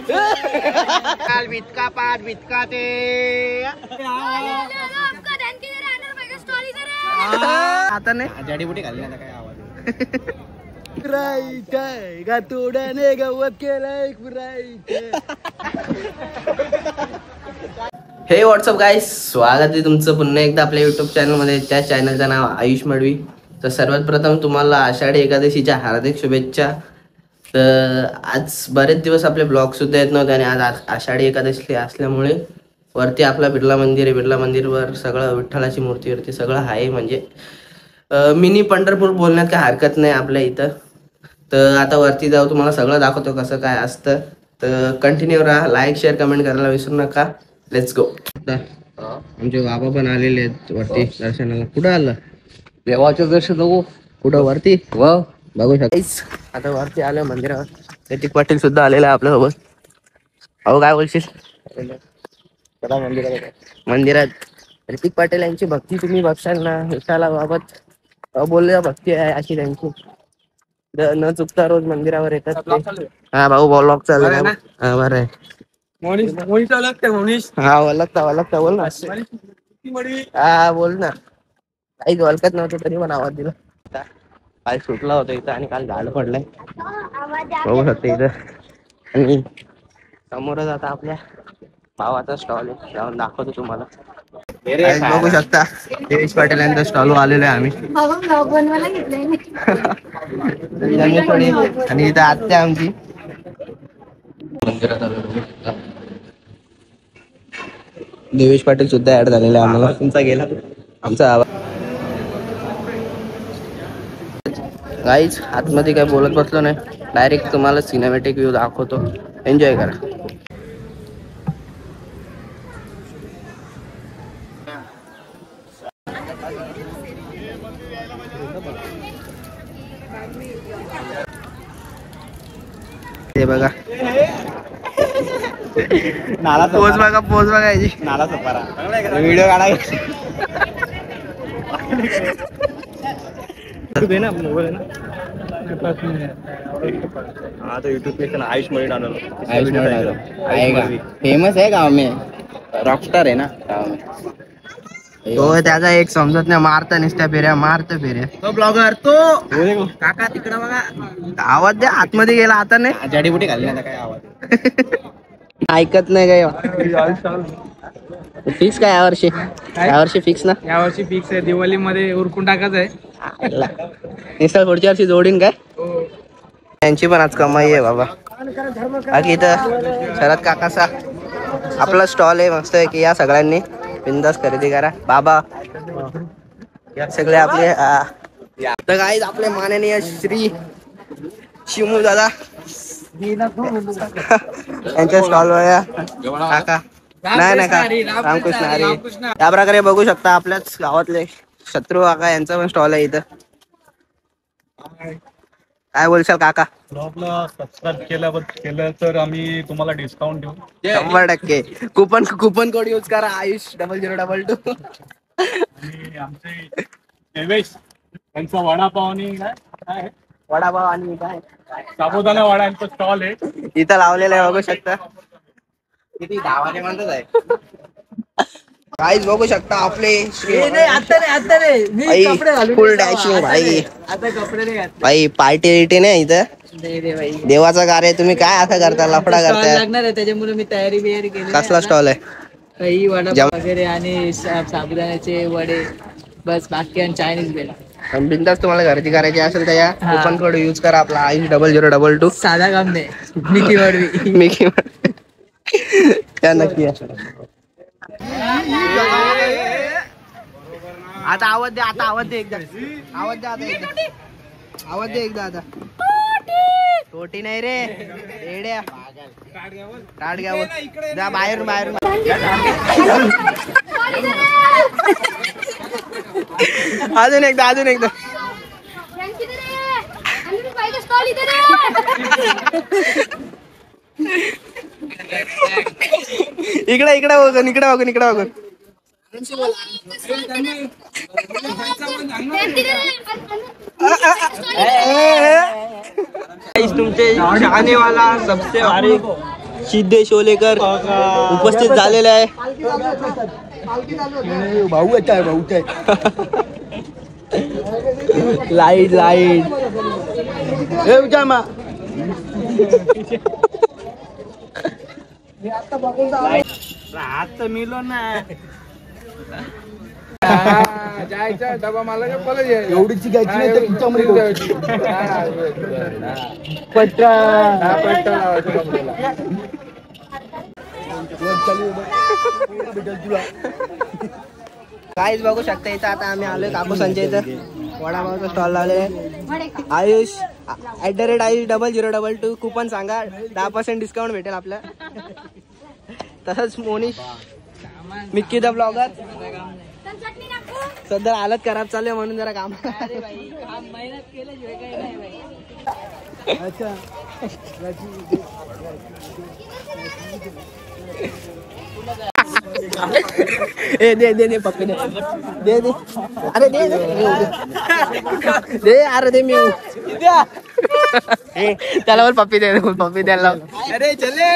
काल वितका पाठ वितका ते आता नाही जडीबुटी घालली आता काय आवाज राईट आहे का तोड्याने गवत केलंय राईट. हे व्हॉट्सअप गाईस, स्वागत आहे तुमचं पुन्हा एकदा आपल्या युट्यूब चॅनलमध्ये. त्या चॅनलचं नाव आयुष मडवी. तर सर्वात प्रथम तुम्हाला आषाढी एकादशीच्या हार्दिक शुभेच्छा. तर आज बरेच दिवस आपले ब्लॉग सुद्धा येत नव्हते आणि आज आषाढी एकादशी असल्यामुळे वरती आपला बिर्ला मंदिर आहे. बिर्ला मंदिरवर सगळं विठ्ठलाची मूर्तीवरती सगळं आहे, म्हणजे मिनी पंढरपूर बोलण्यात काय हरकत नाही आपल्या इथं. तर आता वरती जाऊ, तुम्हाला सगळं दाखवतो कसं काय असतं. तर कंटिन्यू राहा, लाईक शेअर कमेंट करायला विसरू नका. Let's go. आमचे बाबा पण आलेले आहेत वरती दर्शनाला. कुठं आलं? देवाचं दर्शन बघू. कुठं? वरती व बघू शकता. आता वरती आलं मंदिरावर. ऋतिक पाटील सुद्धा आलेला आहे आपल्यासोबत. अहो काय बोलशील मंदिरात? ऋतिक पाटील यांची भक्ती तुम्ही बघशाल ना, विठ्ठला बाबत बोलले भक्ती आहे अशी त्यांची. न चुकता रोज मंदिरावर येतात. हा भाऊ ब्लॉग चालू आहे. हा बरं आहे. हा ओळखता बोल ना. हा बोल ना. काही ओळखत नव्हतं तरी पण आवाज दिला. काल सुटला होता इथं आणि काल झाड पडलंय बघू शकता इथं. आणि समोरच आता आपल्या भावाचा स्टॉल आहे, जाऊन दाखवतो तुम्हाला. बघू शकता देवेश पाटील यांचा स्टॉल आलेलो आहे आम्ही. आणि इथं आत्या आमची मंदिरात आलो. देवेश पाटील सुद्धा ऍड झालेला आहे आम्हाला. तुमचा गेला आमचा आवाज. गाईज आतमध्ये काय बोलत बसलो नाही, डायरेक्ट तुम्हाला सिनेमॅटिक व्ह्यू दाखवतो. एन्जॉय करा. हे बघा नाला पोच बघा, पोच बघायची नाला सपारा व्हिडिओ काढायची. ना मोबाईल आहे ना. हाँ तो यूट्यूब पे आयुष मडवी डालो. आयुष मडवी आएगा, फेमस है गांव में, रॉकस्टार है ना गांव में. तो त्याचा एक समजत नाही, मारता निसत्या फेऱ्या मारतं फेऱ्या. तो ब्लॉगर तो काका तिकडं बघा. आवाज द्या, आतमध्ये गेला आता नाही. जडीबुटी घालली आता काय आवाज ऐकत नाही काय. फिक्स काय यावर्षी फिक्स ना? यावर्षी फिक्स आहे, दिवाळीमध्ये उरकून टाकायचं आहे. निसर्ग पुढच्या वर्षी जोडीन काय. त्यांची पण आज कमाई आहे बाबा. बाकी इथं शरद काकाचा आपला स्टॉल आहे मस्त आहे की या सगळ्यांनी बिंदास खरेदी करा. बाबा सगळे आपले. तर गाईज आपले माननीय श्री शिमू दादा यांच्या स्टॉलवर काका नाही का रामकृष्ण हरी. या प्रकारे बघू शकता आपल्याच गावातले शत्रू काका यांचा पण स्टॉल आहे इथं. काय बोलशाल काका? आपला सबस्क्राईब केलं तर आम्ही तुम्हाला डिस्काउंट देऊ 100%. कुपन कोड यूज करा आयुष 0022. आणि आमचे देवेश त्यांचा वडापाव आणि काय वडापाव आणि काय साबुदाणा वडा यांचा स्टॉल आहे इथं लावलेला आहे बघू शकता. किती गावाने म्हणतात आहे. काहीच बघू शकता आपले फुल डॅशिंग भाई. भाई पार्टी रिटी नाही इथं, देवाचा कार्य. तुम्ही काय आता करता, लफडा करताय लागणार आहे त्याच्यामुळे मी तयारी केली. कसला स्टॉल आहे? काही वडा वगैरे आणि साबुदाण्याचे वडे बस, बाकी आणि चायनीज बेल. बिंदास तुम्हाला खरेदी करायची असेल तर या कुपन कोड यूज करा आपला आयुष 0022. साधा काम नाही, मिकी वडवी मिकी त्या नक्की. आता आवाज दे, आता आवाज दे एकदा, आवाज दे आता एकदा, आवाज दे एकदा आता. तोटी नाही रे रेड्या, काढ घ्यावं जा बाहेरून बाहेरून. अजून एकदा अजून एकदा. इकडे इकडे बघून इकडे बघून इकडे बघून. तुमचे शहाणे वाला सबसे भारी सिद्धेश ओलेकर उपस्थित झालेले आहे. भाऊ आहे भाऊ लाईट लाईट हात मिलो ना जायचं डबा मला एवढीची घ्यायची नाही तर तुमच्यामध्ये काहीच बघू शकता. इथं आता आम्ही आलोय कापूसांच्या इथं वडापावचा स्टॉल लावलेला आहे. आयुष @आयुष 0022 कुपन सांगा 10% डिस्काउंट भेटेल आपल्या. तसंच मोनिश मिक्की द ब्लॉगर सध्या हालत खराब चालू आहे म्हणून जरा काम दे पप्पी दे अरे दे अरे दे मी त्याला बोल पप्पी द्यायला. अरे चले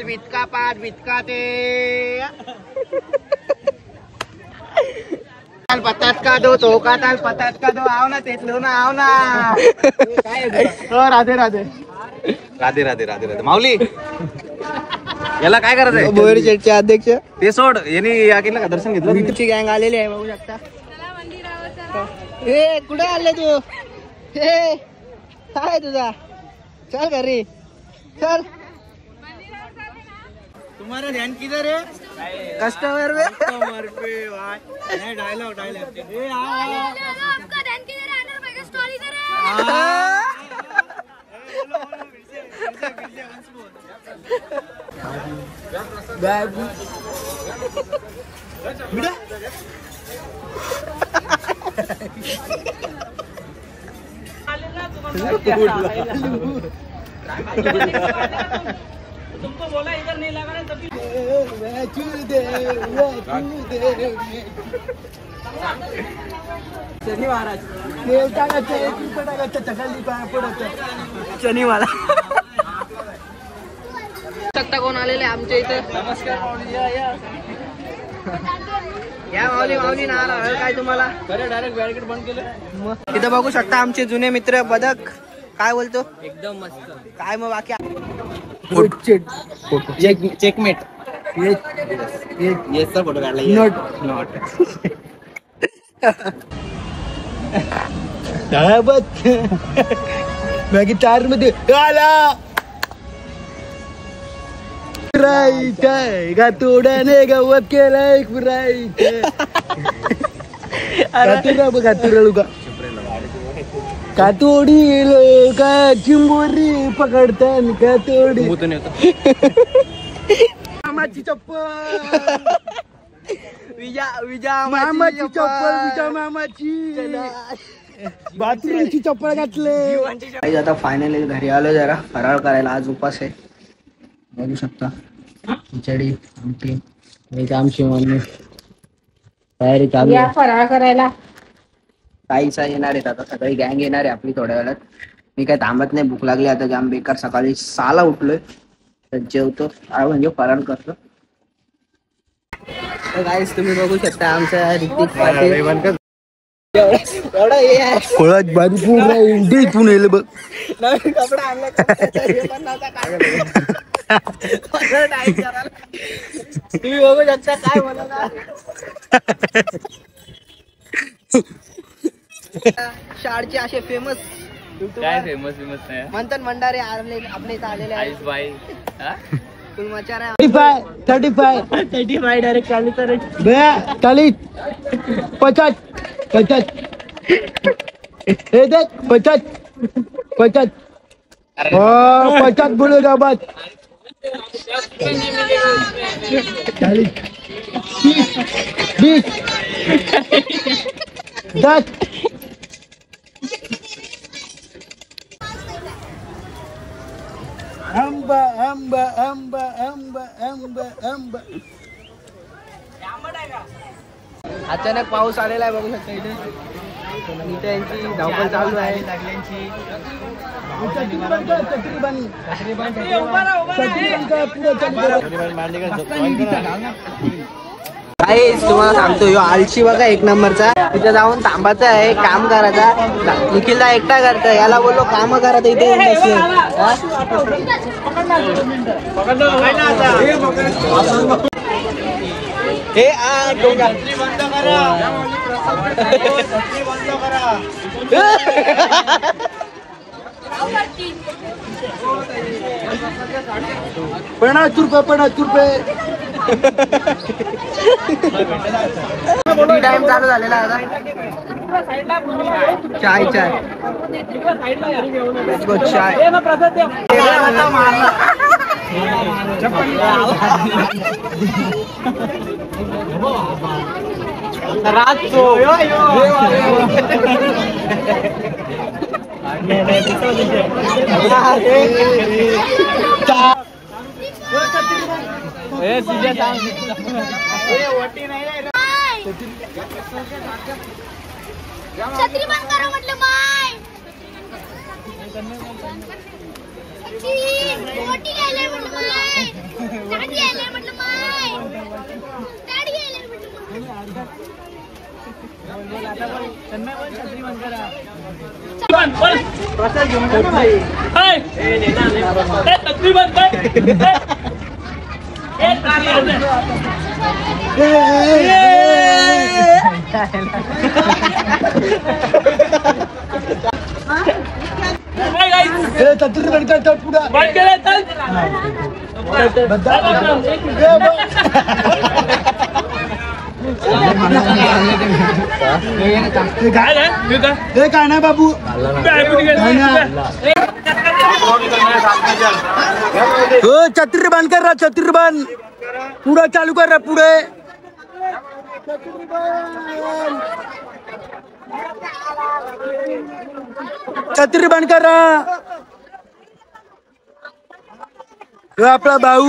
वितका पाठ वितका ते पतात का दो तो का ताल पतात का दो आव ना तेच लो ना आव ना. राधे राधे राधे राधे राधे राधे माऊली याला काय करायचंय? बोरी शेटचे अध्यक्ष ते सोड यांनी या केलं का दर्शन घेतलं? मीटची गँग आलेली आहे बघू शकता. ए कुठे आले तू? हे काय तुझा? चल घरी चल. तुम्हारा ध्यान किधर है? कस्टमर में डायलॉग आपका ध्यान किधर है? अनर भाई का स्टोरी इधर है। तुमको बोला इधर नहीं लगा ना तभी शनी महाराज शनिवार सत्ता कोण आलेले आमच्या इथं? नमस्कार या माऊली ना आला काय तुम्हाला? डायरेक्ट बॅरिकेड बंद केलं. इथं बघू शकता आमचे जुने मित्र बदक. काय बोलतो? एकदम मस्त. काय मग बाकी चेकमेट. येसचा फोटो काढला. बाकी चार मध्ये आला गातोड्याने गावात केलाय कातोडी लोका चिंबोरी पकडतान कातोडी मामाची चप्पल विजा मामाची चप्पल विजा मामाची बाथरूमची चप्पल घातले. आता फायनली घरी आलो जरा फराळ करायला. आज उपास आहे बघू शकता. खिचडी आमटी आमची मम्मी तयारी चालू आहे फराळ करायला. काहीसा येणार आहेत आता. सकाळी गँग येणार आहे आपली थोड्या वेळात. मी काय थांबत नाही. भूक लागली आता जाम बेकार. सकाळी 6ला उठलोय तर जेवतो म्हणजे फराळ करतो. गाईस तुम्ही बघू शकता आमचा ऋतिक पाटील एवढा हे आहे. फळात बारी पूर्ण इंडियातून येईल बघ. नवीन कपडा आणला हे पण नव्हता काय. तुम्ही बघू शकता काय बोला. शाळचे असे फेमस काय फेमस नाही. मंथन भंडारे आपल्या इथं आलेले आहेत. आईस बाई तुम्ही मचार आहे. 35 डायरेक्ट चालू तर 40 50 50 हे देख 50 50 50 बोलेगा बात 40 30 10 आंबा आंबा आंबा आंबा आंबा आंबा. अचानक पाऊस आलेला आहे, बघू शकता इथे. इथे यांची धावपळ चालू आहे. काहीच तुम्हाला सांगतो, ह्यो आळशी बघा एक नंबरचा. तिथे जाऊन थांबायचं आहे, काम करायचा. निखिलदा एकटा करतोय, याला बोललो काम करा तर इथे येऊन बसले. हे ₹50 टाइम चालू झालेला आता. चाय चाय चाय छत्री बंद करा म्हटलं माय. मोठी घ्यायला म्हटलं माय. दाढी घ्यायला म्हटलं माय. दाढी घ्यायला म्हटलं माय. छत्री बंद कर पुढे. काय नाही बाबू, छत्री बंद कर. छत्री बंद पुढे चालू कर. पुढे छत्री बंद कर. आपला भाऊ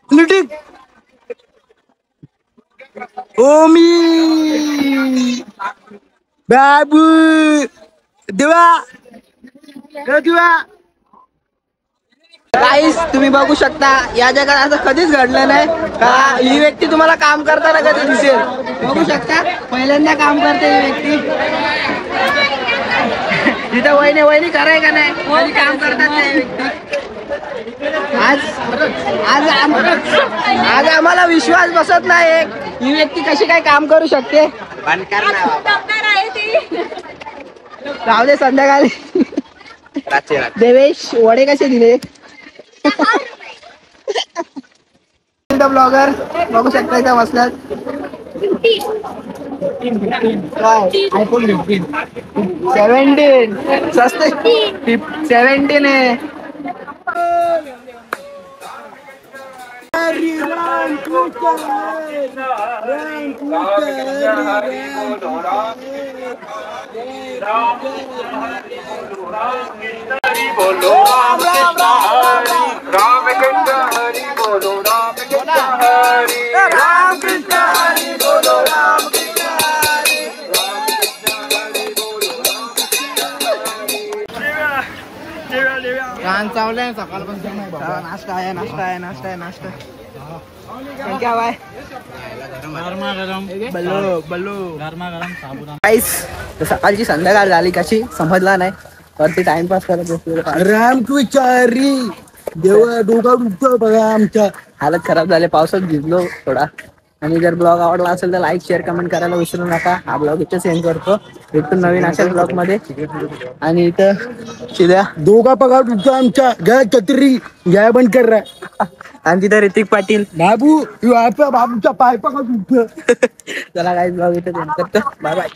निटिक ओमी बाबू देवा देवा. गाईस तुम्ही बघू शकता, या जगात असं कधीच घडलं नाही का ही व्यक्ती तुम्हाला काम करताना कधी दिसेल. बघू शकता, पहिल्यांदा काम करते ही व्यक्ती. तिथं वहिनी वहिनी कराय का नाही, कधी काम करतात नाही व्यक्ती. आज आम्हाला विश्वास बसत नाही ही व्यक्ती कशी काय काम करू शकते. राहू दे, संध्याकाळी देवेश वडे कसे दिले. ब्लॉगर बघू शकता इथं बसल्यात. आयफोन 17 स्वस्त 17 आहे. बोलो राम कृष्ण हरि राम कृष्ण हरि बोलो राम कृष्ण हरि राम कृष्ण हरि बोलो राम कृष्ण हरि राम कृष्ण हरि बोलो राम कृष्ण. रान चावलंय सकाळपासून. नाश्ता आहे नाश्ता आहे नाश्ता आहे नाश्ता. क्या बाय सकाळची संध्याकाळ झाली कशी समजला नाही, वरती टाइमपास करत बसलो. रामकृष्ण देवा डोका दुखतो बघा आमच्या. हालत खराब झाले, पावसात भिजलो थोडा. आणि जर ब्लॉग आवडला असेल तर लाईक शेअर कमेंट करायला विसरू नका. हा ब्लॉग इथे सेंड करतो, भेटतो नवीन अशाच ब्लॉग मध्ये. आणि इथं शिद्या दोघा पगार दुखतो आमच्या. घ्या छत्री घ्या बंद कर. आणि तिथं ऋतिक पाटील बाबू बाबूचा पाय पगार दुखतो. चला काही ब्लॉग इथे सेंड करतो. Bye bye.